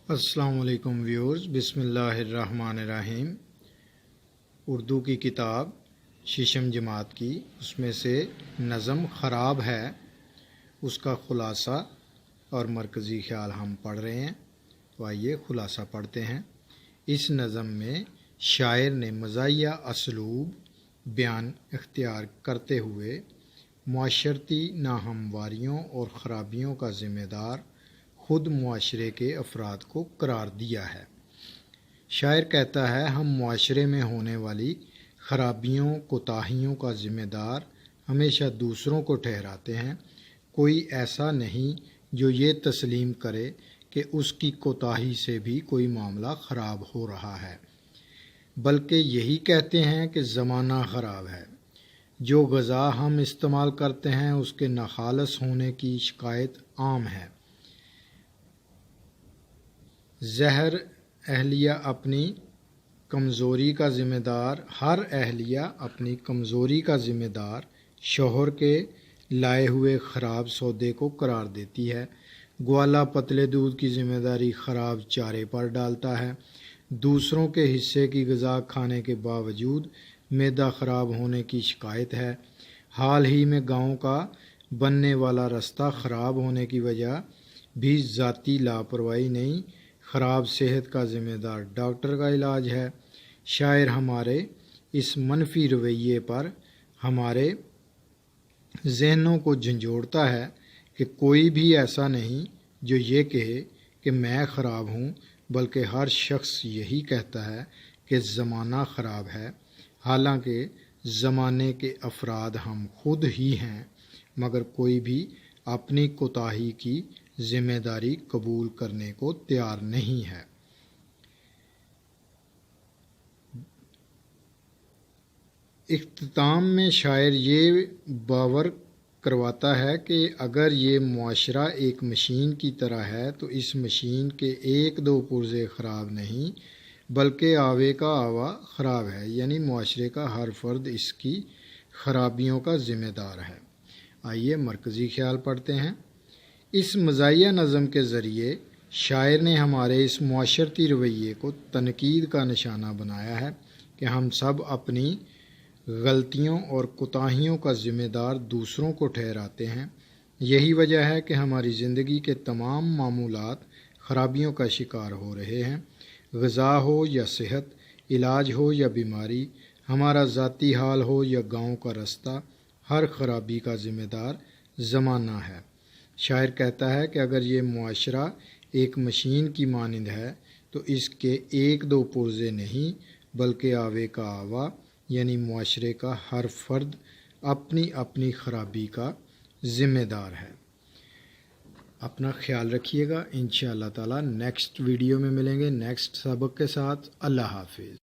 السلام علیکم ویورز، بسم اللہ الرحمن الرحیم۔ اردو کی کتاب ششم جماعت کی، اس میں سے نظم خراب ہے، اس کا خلاصہ اور مرکزی خیال ہم پڑھ رہے ہیں۔ تو آئیے خلاصہ پڑھتے ہیں۔ اس نظم میں شاعر نے مزاحیہ اسلوب بیان اختیار کرتے ہوئے معاشرتی ناہمواریوں اور خرابیوں کا ذمہ دار خود معاشرے کے افراد کو قرار دیا ہے۔ شاعر کہتا ہے، ہم معاشرے میں ہونے والی خرابیوں کوتاہیوں کا ذمہ دار ہمیشہ دوسروں کو ٹھہراتے ہیں۔ کوئی ایسا نہیں جو یہ تسلیم کرے کہ اس کی کوتاہی سے بھی کوئی معاملہ خراب ہو رہا ہے، بلکہ یہی کہتے ہیں کہ زمانہ خراب ہے۔ جو غذا ہم استعمال کرتے ہیں اس کے ناخالص ہونے کی شکایت عام ہے۔ زہر اہلیہ اپنی کمزوری کا ذمہ دار ہر اہلیہ اپنی کمزوری کا ذمہ دار شوہر کے لائے ہوئے خراب سودے کو قرار دیتی ہے۔ گوالا پتلے دودھ کی ذمہ داری خراب چارے پر ڈالتا ہے۔ دوسروں کے حصے کی غذا کھانے کے باوجود معدہ خراب ہونے کی شکایت ہے۔ حال ہی میں گاؤں کا بننے والا رستہ خراب ہونے کی وجہ بھی ذاتی لاپرواہی نہیں، خراب صحت کا ذمہ دار ڈاکٹر کا علاج ہے۔ شاعر ہمارے اس منفی رویے پر ہمارے ذہنوں کو جھنجھوڑتا ہے کہ کوئی بھی ایسا نہیں جو یہ کہے کہ میں خراب ہوں، بلکہ ہر شخص یہی کہتا ہے کہ زمانہ خراب ہے، حالانکہ زمانے کے افراد ہم خود ہی ہیں، مگر کوئی بھی اپنی کوتاہی کی ذمہ داری قبول کرنے کو تیار نہیں ہے۔ اختتام میں شاعر یہ باور کرواتا ہے کہ اگر یہ معاشرہ ایک مشین کی طرح ہے تو اس مشین کے ایک دو پرزے خراب نہیں، بلکہ آوے کا آوا خراب ہے، یعنی معاشرے کا ہر فرد اس کی خرابیوں کا ذمہ دار ہے۔ آئیے مرکزی خیال پڑھتے ہیں۔ اس مزاحیہ نظم کے ذریعے شاعر نے ہمارے اس معاشرتی رویے کو تنقید کا نشانہ بنایا ہے کہ ہم سب اپنی غلطیوں اور کوتاہیوں کا ذمہ دار دوسروں کو ٹھہراتے ہیں۔ یہی وجہ ہے کہ ہماری زندگی کے تمام معمولات خرابیوں کا شکار ہو رہے ہیں۔ غذا ہو یا صحت، علاج ہو یا بیماری، ہمارا ذاتی حال ہو یا گاؤں کا رستہ، ہر خرابی کا ذمہ دار زمانہ ہے۔ شاعر کہتا ہے کہ اگر یہ معاشرہ ایک مشین کی مانند ہے تو اس کے ایک دو پرزے نہیں، بلکہ آوے کا آوا، یعنی معاشرے کا ہر فرد اپنی اپنی خرابی کا ذمہ دار ہے۔ اپنا خیال رکھیے گا، انشاءاللہ تعالی نیکسٹ ویڈیو میں ملیں گے نیکسٹ سبق کے ساتھ۔ اللہ حافظ۔